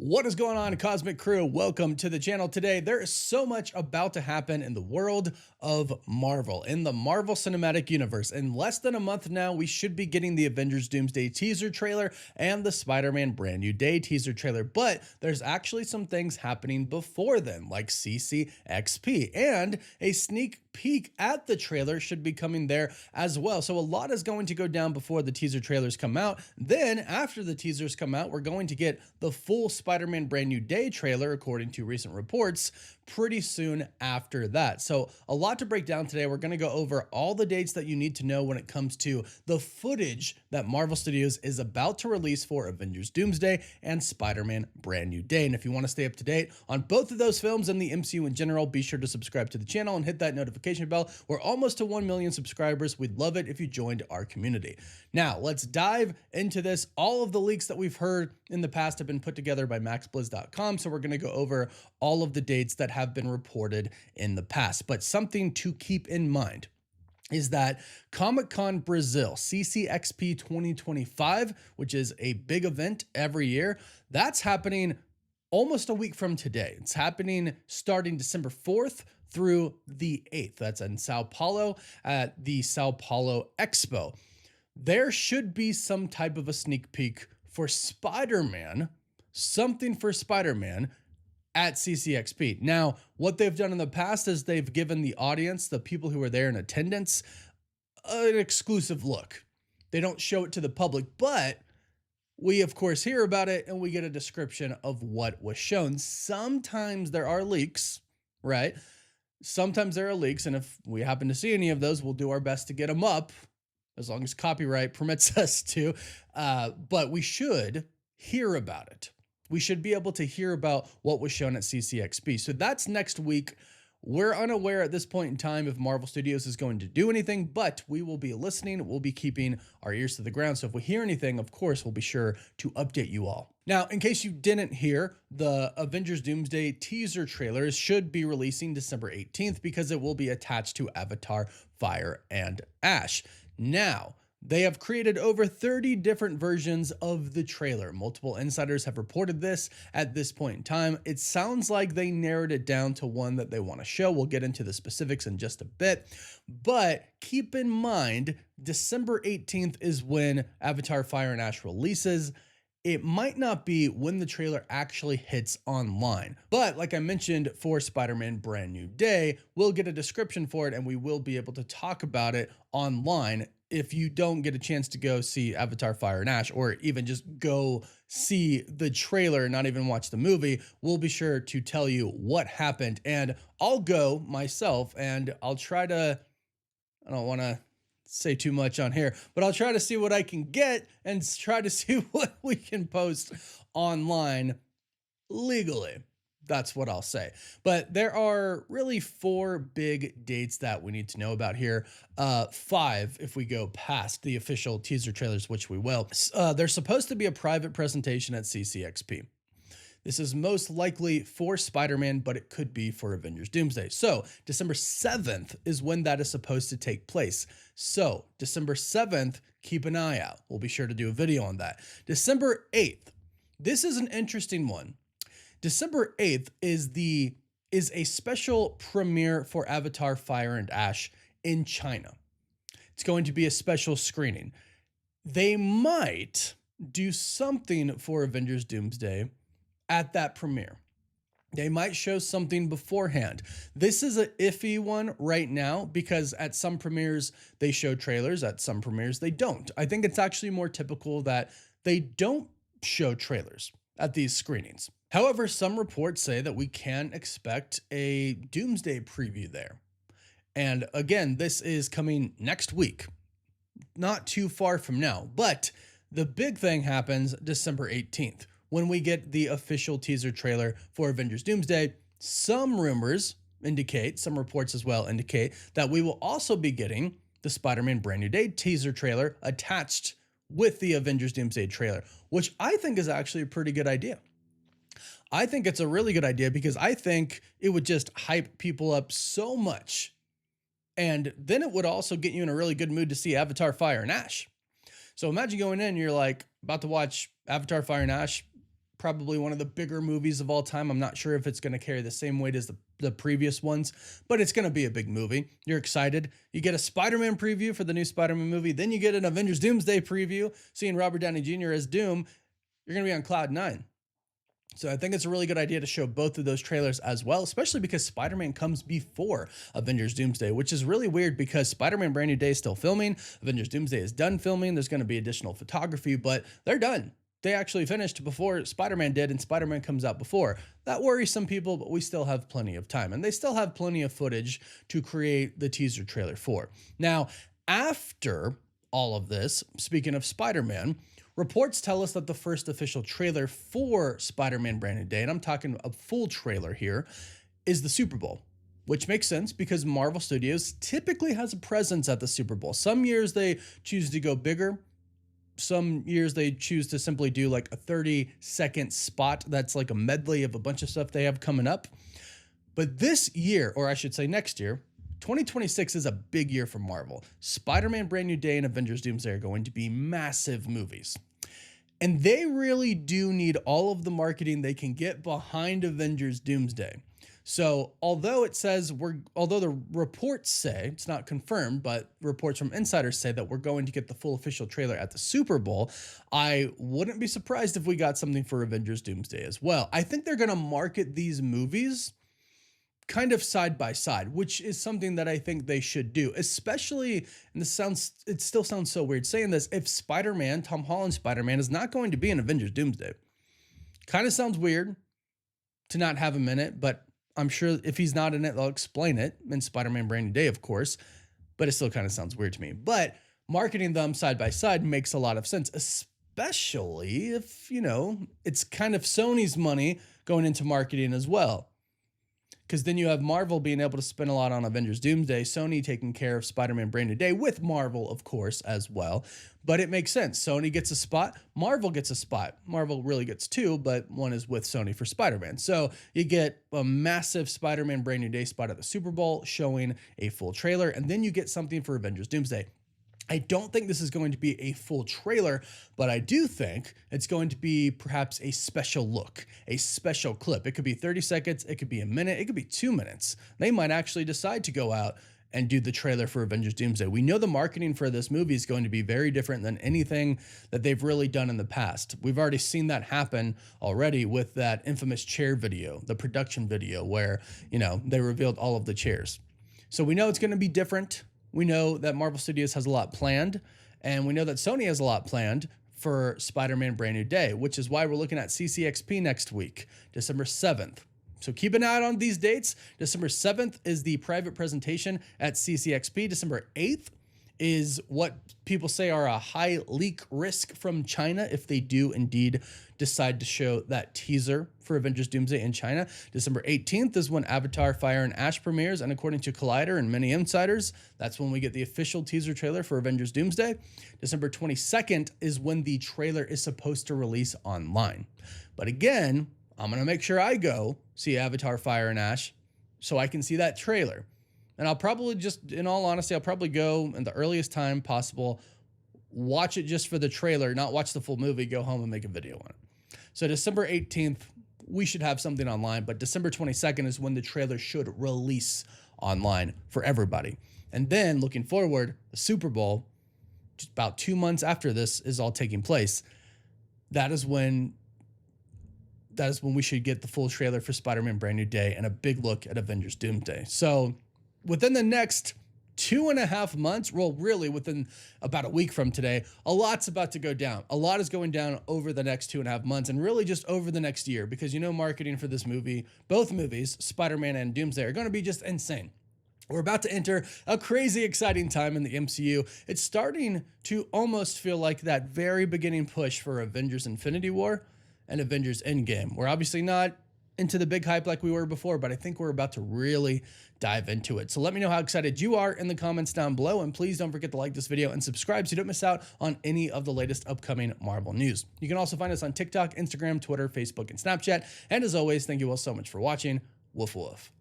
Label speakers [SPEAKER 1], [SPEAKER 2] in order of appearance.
[SPEAKER 1] What is going on, Cosmic Crew? Welcome to the channel. Today, there is so much about to happen in the world of Marvel, in the Marvel Cinematic Universe. In less than a month now, we should be getting the Avengers Doomsday teaser trailer and the Spider-Man Brand New Day teaser trailer, but there's actually some things happening before then, like CCXP, and a sneak peek at the trailer should be coming there as well. So a lot is going to go down before the teaser trailers come out. Then, after the teasers come out, we're going to get the full Spider-Man Brand New Day trailer, according to recent reports, pretty soon after that. So a lot to break down today. We're going to go over all the dates that you need to know when it comes to the footage that Marvel Studios is about to release for Avengers Doomsday and Spider-Man Brand New Day. And if you want to stay up to date on both of those films and the MCU in general, be sure to subscribe to the channel and hit that notification bell. We're almost to 1 million subscribers. We'd love it if you joined our community. Now, let's dive into this. All of the leaks that we've heard in the past have been put together by MaxBlizz.com, so we're going to go over all of the dates that have been reported in the past. But something to keep in mind is that Comic-Con Brazil, CCXP 2025, which is a big event every year, that's happening almost a week from today. It's happening starting December 4th through the 8th. That's in Sao Paulo at the Sao Paulo Expo. There should be some type of a sneak peek for Spider-Man, something for Spider-Man at CCXP. Now, what they've done in the past is they've given the audience, the people who are there in attendance, an exclusive look. They don't show it to the public, but we, of course, hear about it and we get a description of what was shown. Sometimes there are leaks, right? Sometimes there are leaks, and if we happen to see any of those, we'll do our best to get them up, as long as copyright permits us to, but we should hear about it. We should be able to hear about what was shown at CCXP. So that's next week. We're unaware at this point in time if Marvel Studios is going to do anything, but we will be listening. We'll be keeping our ears to the ground. So if we hear anything, of course, we'll be sure to update you all. Now, in case you didn't hear, the Avengers Doomsday teaser trailers should be releasing December 18th because it will be attached to Avatar: Fire and Ash. Now, they have created over 30 different versions of the trailer. Multiple insiders have reported this at this point in time. It sounds like they narrowed it down to one that they want to show. We'll get into the specifics in just a bit, but keep in mind, December 18th is when Avatar: Fire and Ash releases. It might not be when the trailer actually hits online, but like I mentioned, for Spider-Man Brand New Day, we'll get a description for it and we will be able to talk about it online. If you don't get a chance to go see Avatar: Fire and Ash, or even just go see the trailer and not even watch the movie, we'll be sure to tell you what happened. And I'll go myself and I'll try to, I don't want to say too much on here, but I'll try to see what I can get and try to see what we can post online legally. That's what I'll say. But there are really 4 big dates that we need to know about here. 5 if we go past the official teaser trailers, which we will. There's supposed to be a private presentation at CCXP. This is most likely for Spider-Man, but it could be for Avengers Doomsday. So December 7th is when that is supposed to take place. So December 7th, keep an eye out. We'll be sure to do a video on that. December 8th, this is an interesting one. December 8th is a special premiere for Avatar: Fire and Ash in China. It's going to be a special screening. They might do something for Avengers Doomsday at that premiere. They might show something beforehand. This is an iffy one right now because at some premieres they show trailers, at some premieres they don't. I think it's actually more typical that they don't show trailers at these screenings. However, some reports say that we can expect a Doomsday preview there. And again, this is coming next week, not too far from now, but the big thing happens December 18th. When we get the official teaser trailer for Avengers Doomsday. Some rumors indicate, some reports as well indicate, that we will also be getting the Spider-Man Brand New Day teaser trailer attached with the Avengers Doomsday trailer, which I think is actually a pretty good idea. I think it's a really good idea because I think it would just hype people up so much. And then it would also get you in a really good mood to see Avatar: Fire and Ash. So imagine going in, you're like about to watch Avatar: Fire and Ash, probably one of the bigger movies of all time. I'm not sure if it's going to carry the same weight as the previous ones, but it's going to be a big movie. You're excited. You get a Spider-Man preview for the new Spider-Man movie. Then you get an Avengers Doomsday preview, seeing Robert Downey Jr. as Doom. You're going to be on cloud nine. So I think it's a really good idea to show both of those trailers as well, especially because Spider-Man comes before Avengers Doomsday, which is really weird because Spider-Man Brand New Day is still filming. Avengers Doomsday is done filming. There's going to be additional photography, but they're done. They actually finished before Spider-Man did, and Spider-Man comes out before. That worries some people, but we still have plenty of time, and they still have plenty of footage to create the teaser trailer for. Now, after all of this, speaking of Spider-Man, reports tell us that the first official trailer for Spider-Man Brand New Day, and I'm talking a full trailer here, is the Super Bowl, which makes sense because Marvel Studios typically has a presence at the Super Bowl. Some years they choose to go bigger. Some years they choose to simply do like a 30-second spot that's like a medley of a bunch of stuff they have coming up. But this year, or I should say next year, 2026 is a big year for Marvel. Spider-Man Brand New Day and Avengers Doomsday are going to be massive movies. And they really do need all of the marketing they can get behind Avengers Doomsday. So although the reports say, it's not confirmed, but reports from insiders say that we're going to get the full official trailer at the Super Bowl, I wouldn't be surprised if we got something for Avengers Doomsday as well. I think they're going to market these movies kind of side by side, which is something that I think they should do, especially, and it still sounds so weird saying this, if Spider-Man, Tom Holland's Spider-Man, is not going to be in Avengers Doomsday. Kind of sounds weird to not have him in it, but I'm sure if he's not in it, they'll explain it in Spider-Man Brand New Day, of course, but it still kind of sounds weird to me. But marketing them side by side makes a lot of sense, especially if, it's kind of Sony's money going into marketing as well. Because then you have Marvel being able to spend a lot on Avengers Doomsday, Sony taking care of Spider-Man Brand New Day, with Marvel, of course, as well. But it makes sense. Sony gets a spot, Marvel gets a spot. Marvel really gets two, but one is with Sony for Spider-Man. So you get a massive Spider-Man Brand New Day spot at the Super Bowl showing a full trailer, and then you get something for Avengers Doomsday. I don't think this is going to be a full trailer, but I do think it's going to be perhaps a special look, a special clip. It could be 30 seconds, it could be a minute, it could be 2 minutes. They might actually decide to go out and do the trailer for Avengers Doomsday. We know the marketing for this movie is going to be very different than anything that they've really done in the past. We've already seen that happen already with that infamous chair video, the production video where, they revealed all of the chairs. So we know it's going to be different. We know that Marvel Studios has a lot planned, and we know that Sony has a lot planned for Spider-Man Brand New Day, which is why we're looking at CCXP next week, December 7th. So keep an eye out on these dates. December 7th is the private presentation at CCXP. December 8th is what people say are a high leak risk from China if they do indeed decide to show that teaser for Avengers Doomsday in China. December 18th is when Avatar Fire and Ash premieres, and according to Collider and many insiders, that's when we get the official teaser trailer for Avengers Doomsday. December 22nd is when the trailer is supposed to release online. But again, I'm going to make sure I go see Avatar Fire and Ash so I can see that trailer. And I'll probably just, in all honesty, I'll probably go in the earliest time possible, watch it just for the trailer, not watch the full movie, go home and make a video on it. So December 18th, we should have something online, but December 22nd is when the trailer should release online for everybody. And then looking forward, the Super Bowl, just about 2 months after this is all taking place, that is when we should get the full trailer for Spider-Man Brand New Day and a big look at Avengers Doomsday. So within the next 2.5 months, well, really within about a week from today, a lot's about to go down. A lot is going down over the next 2.5 months, and really just over the next year, because marketing for this movie, both movies, Spider-Man and Doomsday, are going to be just insane. We're about to enter a crazy exciting time in the MCU. It's starting to almost feel like that very beginning push for Avengers Infinity War and Avengers Endgame. We're obviously not into the big hype like we were before, but I think we're about to really dive into it. So let me know how excited you are in the comments down below, and please don't forget to like this video and subscribe so you don't miss out on any of the latest upcoming Marvel news. You can also find us on TikTok, Instagram, Twitter, Facebook, and Snapchat. And as always, thank you all so much for watching. Woof woof.